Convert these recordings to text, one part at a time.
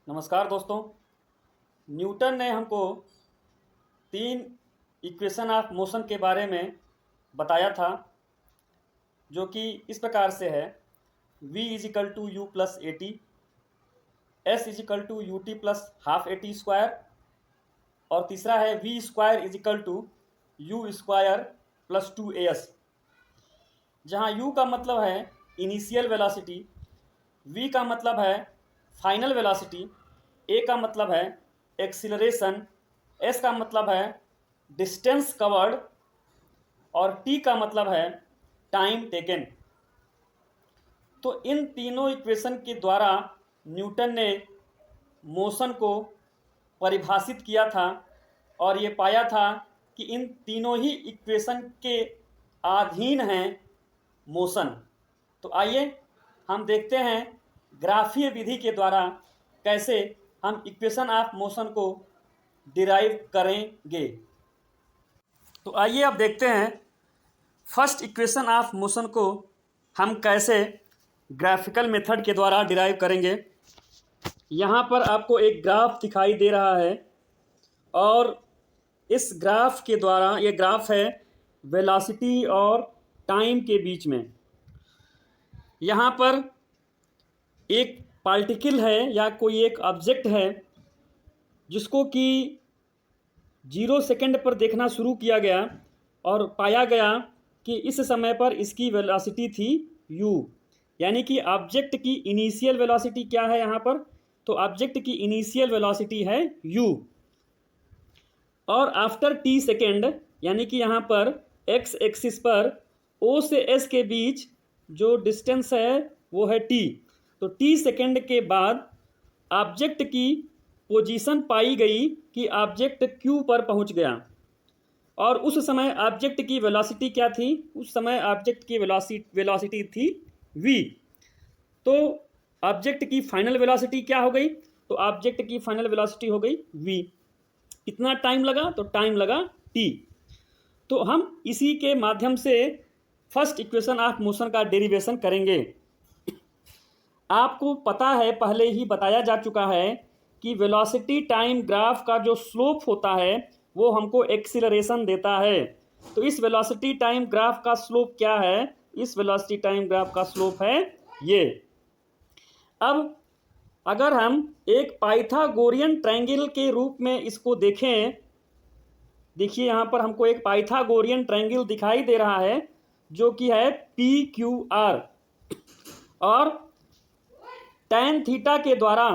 नमस्कार दोस्तों। न्यूटन ने हमको तीन इक्वेशन ऑफ मोशन के बारे में बताया था, जो कि इस प्रकार से है: v is equal to U plus A T, S is equal to U T plus half A T square, और तीसरा है v square is equal to U square plus two A S. जहाँ u का मतलब है इनिशियल वेलोसिटी, v का मतलब है फाइनल वेलोसिटी, a का मतलब है एक्सीलरेशन, s का मतलब है डिस्टेंस कवर्ड और t का मतलब है टाइम टेकन। तो इन तीनों इक्वेशन के द्वारा न्यूटन ने मोशन को परिभाषित किया था और ये पाया था कि इन तीनों ही इक्वेशन के अधीन हैं मोशन। तो आइए हम देखते हैं ग्राफीय विधि के द्वारा कैसे हम इक्वेशन ऑफ मोशन को डिराइव करेंगे। तो आइए अब देखते हैं फर्स्ट इक्वेशन ऑफ मोशन को हम कैसे ग्राफिकल मेथड के द्वारा डिराइव करेंगे। यहाँ पर आपको एक ग्राफ दिखाई दे रहा है और इस ग्राफ के द्वारा, ये ग्राफ है वेलोसिटी और टाइम के बीच में। यहाँ पर एक पार्टिकल है या कोई एक ऑब्जेक्ट है जिसको कि 0 सेकंड पर देखना शुरू किया गया और पाया गया कि इस समय पर इसकी वेलोसिटी थी u, यानी कि ऑब्जेक्ट की इनिशियल वेलोसिटी क्या है यहाँ पर? तो ऑब्जेक्ट की इनिशियल वेलोसिटी है u, और आफ्टर t सेकेंड, यानी कि यहाँ पर x एक्सिस पर o से s के बीच जो डिस्टेंस है वो है t। तो t सेकेंड के बाद ऑब्जेक्ट की पोजीशन पाई गई कि ऑब्जेक्ट q पर पहुंच गया, और उस समय ऑब्जेक्ट की वेलोसिटी क्या थी? उस समय ऑब्जेक्ट की वेलोसिटी थी v। तो ऑब्जेक्ट की फाइनल वेलोसिटी क्या हो गई? तो ऑब्जेक्ट की फाइनल वेलोसिटी हो गई v। कितना टाइम लगा? तो टाइम लगा t। तो हम इसी के माध्यम से फर्स्ट इक्वेशन ऑफ मोशन का डेरिवेशन करेंगे। आपको पता है, पहले ही बताया जा चुका है कि वेलोसिटी टाइम ग्राफ का जो स्लोप होता है वो हमको एक्सीलरेशन देता है। तो इस वेलोसिटी टाइम ग्राफ का स्लोप क्या है? इस वेलोसिटी टाइम ग्राफ का स्लोप है ये। अब अगर हम एक पाइथागोरियन ट्रायंगल के रूप में इसको देखें, देखिए यहाँ पर हमको एक पाइथागोरियन ट्रायंगल दिखाई दे रहा है जो कि है PQR, और tan थीटा के द्वारा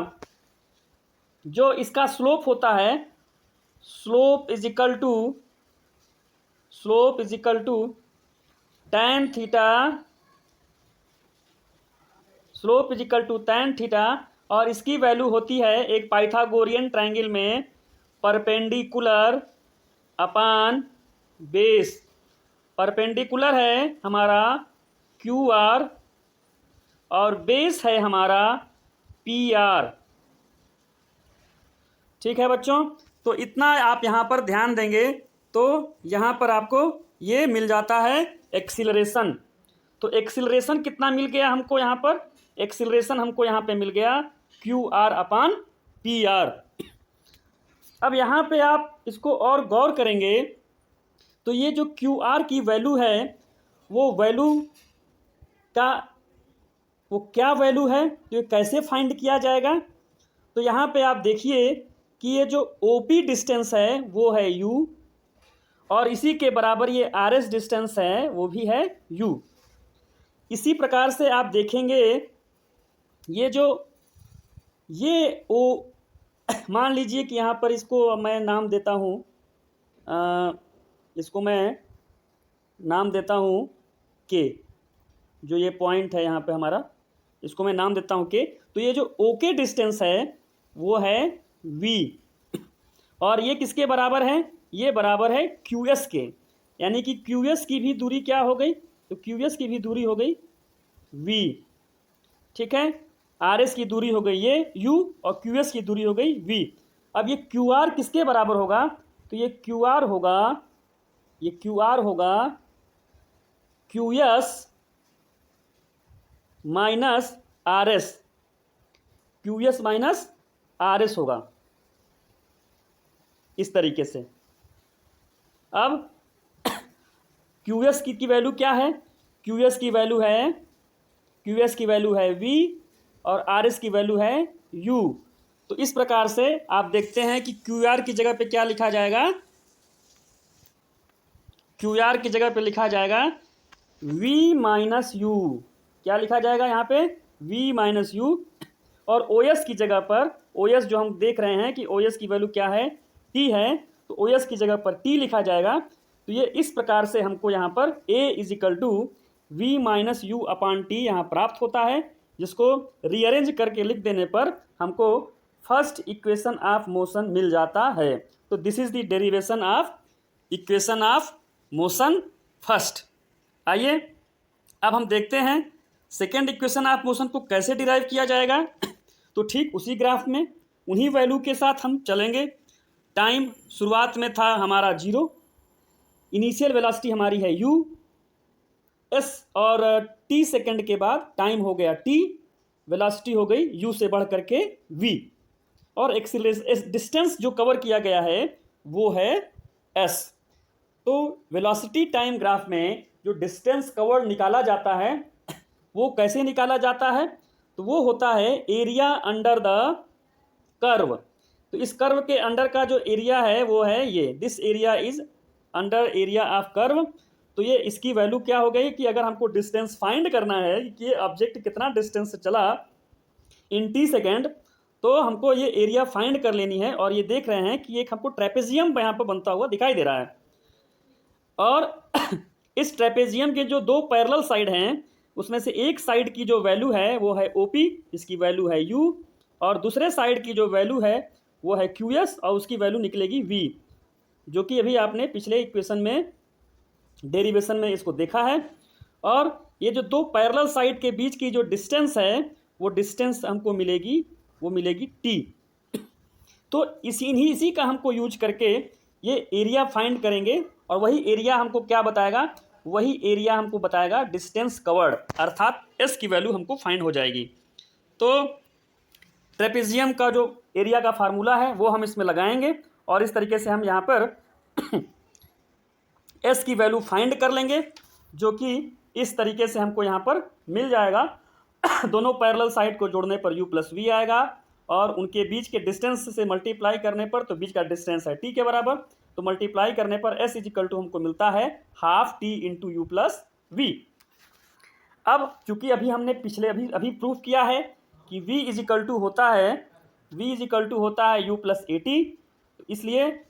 जो इसका स्लोप होता है, slope is equal to tan theta, slope is equal to tan theta, और इसकी वैल्यू होती है एक पाइथागोरियन ट्रायंगल में परपेंडिकुलर अपान बेस। परपेंडिकुलर है हमारा QR और बेस है हमारा PR। ठीक है बच्चों, तो इतना आप यहाँ पर ध्यान देंगे तो यहाँ पर आपको ये मिल जाता है एक्सीलरेशन। तो एक्सीलरेशन कितना मिल गया हमको? यहाँ पर एक्सीलरेशन हमको यहाँ पे मिल गया QR अपान PR। अब यहाँ पे आप इसको और गौर करेंगे तो ये जो QR की वैल्यू है वो वैल्यू का वो क्या वैल्यू है, तो ये कैसे फाइंड किया जाएगा? तो यहाँ पे आप देखिए कि ये जो OP डिस्टेंस है वो है u, और इसी के बराबर ये RS डिस्टेंस है वो भी है u। इसी प्रकार से आप देखेंगे ये जो ये O, मान लीजिए कि यहाँ पर इसको मैं नाम देता हूँ, इसको मैं नाम देता हूँ K, जो ये पॉइंट है यहाँ पे हमारा, इसको मैं नाम देता हूँ K। तो ये जो OK डिस्टेंस है वो है V, और ये किसके बराबर है? ये बराबर है QS के, यानी कि QS की भी दूरी क्या हो गई? तो QS की भी दूरी हो गई V। ठीक है, RS की दूरी हो गई ये U और QS की दूरी हो गई V। अब ये QR किसके बराबर होगा? तो ये QR होगा QS minus RS, QS minus RS होगा, इस तरीके से। अब QS की वैल्यू क्या है? QS की वैल्यू है V और RS की वैल्यू है U। तो इस प्रकार से आप देखते हैं कि QR की जगह पे क्या लिखा जाएगा? QR की जगह पे लिखा जाएगा V माइनस U। क्या लिखा जाएगा यहाँ पे? V minus U। और OS की जगह पर, OS जो हम देख रहे हैं कि OS की वैल्यू क्या है? T है, तो OS की जगह पर T लिखा जाएगा। तो ये इस प्रकार से हमको यहाँ पर A is equal to V minus U upon T यहाँ प्राप्त होता है, जिसको रीअरेंज करके लिख देने पर हमको फर्स्ट इक्वेशन ऑफ मोशन मिल जाता है। तो this is the derivation of equation of motion first. आइए अब हम देखते हैं सेकेंड इक्वेशन ऑफ मोशन को कैसे डिराइव किया जाएगा। तो ठीक उसी ग्राफ में उन्हीं वैल्यू के साथ हम चलेंगे। टाइम शुरुआत में था हमारा 0, इनिशियल वेलोसिटी हमारी है u, s और t सेकंड के बाद टाइम हो गया t, वेलोसिटी हो गई u से बढ़ करके v, और एक्सीलरेशन डिस्टेंस जो कवर किया गया है वो है s। तो वेलोसिटी टाइम ग्राफ में जो डिस्टेंस कवर निकाला जाता है वो कैसे निकाला जाता है? तो वो होता है एरिया अंडर द कर्व। तो इस कर्व के अंडर का जो एरिया है वो है ये, this area is under area of curve. तो ये इसकी वैल्यू क्या हो गई कि अगर हमको डिस्टेंस फाइंड करना है कि ये ऑब्जेक्ट कितना डिस्टेंस से चला इन t सेकेंड, तो हमको ये एरिया फाइंड कर लेनी है। और ये देख रहे हैं कि एक हमको ट्रेपेजियम यहाँ पर बनता हुआ दिखाई दे रहा है, और इस ट्रेपेजियम के जो दो पैरेलल साइड हैं उसमें से एक साइड की जो वैल्यू है वो है OP, इसकी वैल्यू है U, और दूसरे साइड की जो वैल्यू है वो है QS और उसकी वैल्यू निकलेगी V, जो कि अभी आपने पिछले इक्वेशन में डेरिवेशन में इसको देखा है। और ये जो दो पैरेलल साइड के बीच की जो डिस्टेंस है वो डिस्टेंस हमको मिलेगी, वो मिलेगी T। तो इसी का हमको यूज करके ये एरिया फाइंड करेंगे, और वही एरिया हमको क्या बताएगा? वही एरिया हमको बताएगा डिस्टेंस कवर्ड, अर्थात S की वैल्यू हमको फाइंड हो जाएगी। तो ट्रेपेजियम का जो एरिया का फार्मूला है वो हम इसमें लगाएंगे, और इस तरीके से हम यहाँ पर S की वैल्यू फाइंड कर लेंगे, जो कि इस तरीके से हमको यहाँ पर मिल जाएगा। दोनों पैरेलल साइड को जोड़ने पर U प्लस V आएगा, और उनके बीच के डिस्टेंस से मल्टीप्लाई करने पर, तो बीच का डिस्टेंस है T के बराबर, तो मल्टीप्लाई करने पर S इज इक्वल टू हमको मिलता है half T into U plus V। अब चूंकि अभी हमने अभी प्रूफ किया है कि V इज इक्वल टू होता है U प्लस AT, इसलिए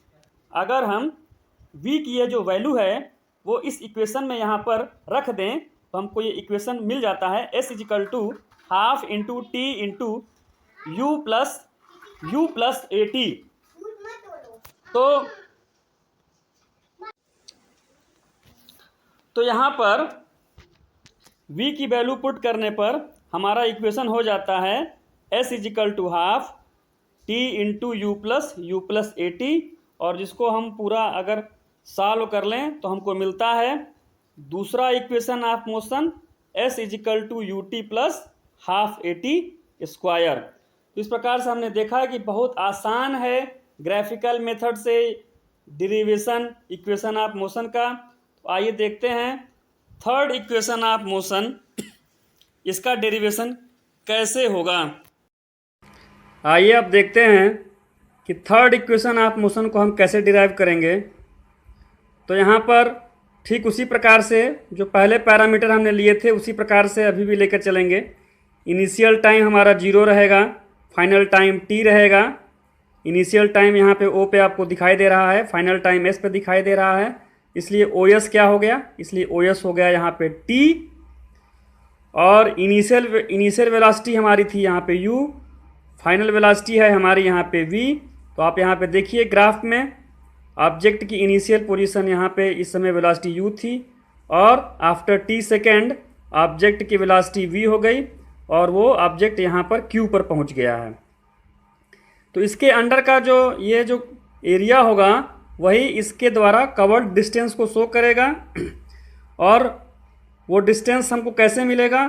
अगर हम V की ये जो वैल्यू है वो इस इक्वेशन में यहाँ पर रख दें तो हमको ये इक्वेशन मिल जाता है S is equal to half into T into U plus AT। तो यहाँ पर V की वैल्यू पुट करने पर हमारा इक्वेशन हो जाता है S is equal to half T into U plus AT, और जिसको हम पूरा अगर सॉल्व कर लें तो हमको मिलता है दूसरा equation of motion S is equal to UT plus half AT square. तो इस प्रकार से हमने देखा कि बहुत आसान है ग्राफिकल मेथड से डेरिवेशन इक्वेशन ऑफ मोशन का। तो आइए देखते हैं थर्ड इक्वेशन ऑफ मोशन, इसका डेरिवेशन कैसे होगा। आइए अब देखते हैं कि थर्ड इक्वेशन ऑफ मोशन को हम कैसे डिराइव करेंगे। तो यहाँ पर ठीक उसी प्रकार से जो पहले पैरामीटर हमने लिए थे उसी प्रकार से अभी भी लेकर चलेंगे। इनिशियल टाइम हमारा 0 रहेगा, फाइनल टाइम T रहेगा। इनिशियल टाइम यहाँ पे O पे आपको दिखाई दे रहा है, फाइनल टाइम S पे दिखाई दे रहा है, इसलिए OS क्या हो गया? इसलिए OS हो गया यहाँ पे T, और इनिशियल वेलोसिटी हमारी थी यहाँ पे U, फाइनल वेलोसिटी है हमारी यहाँ पे V। तो आप यहाँ पे देखिए ग्राफ में ऑब्जेक्ट की इनिशियल पोजीशन यहाँ पे इस समय वेलोसिटी U थी, और आफ्टर T सेकेंड ऑब्जेक्ट की वेलोसिटी V हो गई, और वो ऑब्जेक्ट यहाँ पर Q पर पहुँच गया है। तो इसके अंडर का जो ये जो एरिया होगा वही इसके द्वारा कवर्ड डिस्टेंस को शो करेगा। और वो डिस्टेंस हमको कैसे मिलेगा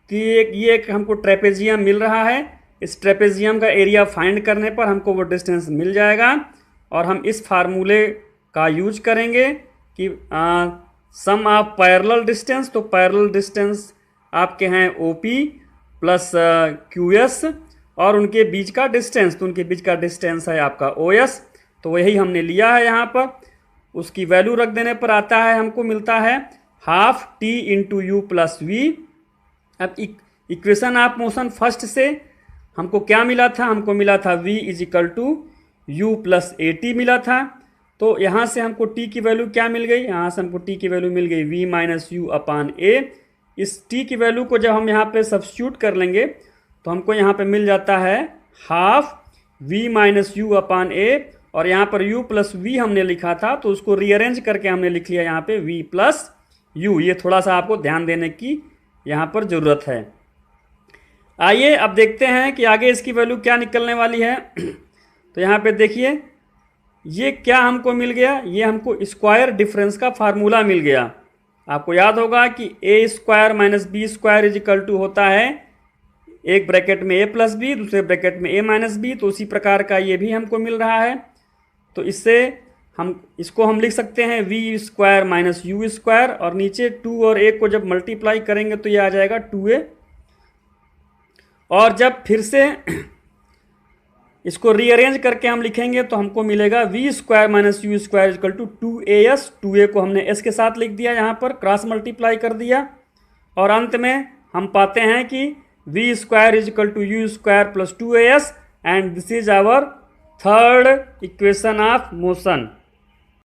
कि ये एक हमको ट्रेपेजियम मिल रहा है, इस ट्रेपेजियम का एरिया फाइंड करने पर हमको वो डिस्टेंस मिल जाएगा और हम इस फार्मूले का यूज करेंगे कि सम ऑफ पैरेलल डिस्टेंस, तो पैरेलल डिस्टेंस आपके हैं OP प्लस QS और उनके बीच का डिस्टेंस, तो उनके बीच का डिस्टेंस है आपका OS। तो यही हमने लिया है यहाँ पर, उसकी वैल्यू रख देने पर आता है, हमको मिलता है half T into U plus V. अब इक्वेशन ऑफ मोशन फर्स्ट से हमको क्या मिला था, हमको मिला था V is equal to U plus AT मिला था। तो यहाँ से हमको T की वैल्यू क्या मिल गई, यहाँ से हमको T की वैल्यू मिल गई V minus you upon A। इस T की वैल्यू को जब हम यहाँ पे सब्स्टिट्यूट कर लेंगे तो हमको यहाँ पे मिल जाता है half V minus you upon A, और यहाँ पर U प्लस V हमने लिखा था तो उसको रीअरेंज करके हमने लिख लिया यहाँ पे V प्लस U। ये थोड़ा सा आपको ध्यान देने की यहाँ पर ज़रूरत है। आइए अब देखते हैं कि आगे इसकी वैल्यू क्या निकलने वाली है। तो यहाँ पे देखिए ये क्या हमको मिल गया, ये हमको स्क्वायर डिफरेंस का फार्मूला मिल गया। आपको याद होगा कि A square minus B square is equal to होता है एक ब्रैकेट में A प्लस बी, दूसरे ब्रैकेट में A माइनस बी। तो उसी प्रकार का ये भी हमको मिल रहा है। तो इससे हम लिख सकते हैं V square minus U square, और नीचे 2 और 1 को जब मल्टीप्लाई करेंगे तो ये आ जाएगा 2A। और जब फिर से इसको रीअरेंज करके हम लिखेंगे तो हमको मिलेगा V square minus U square equal to 2AS। 2A को हमने S के साथ लिख दिया, यहाँ पर क्रॉस मल्टीप्लाई कर दिया, और अंत में हम पाते हैं कि V square is equal to U square plus 2AS, and this is our third equation of motion.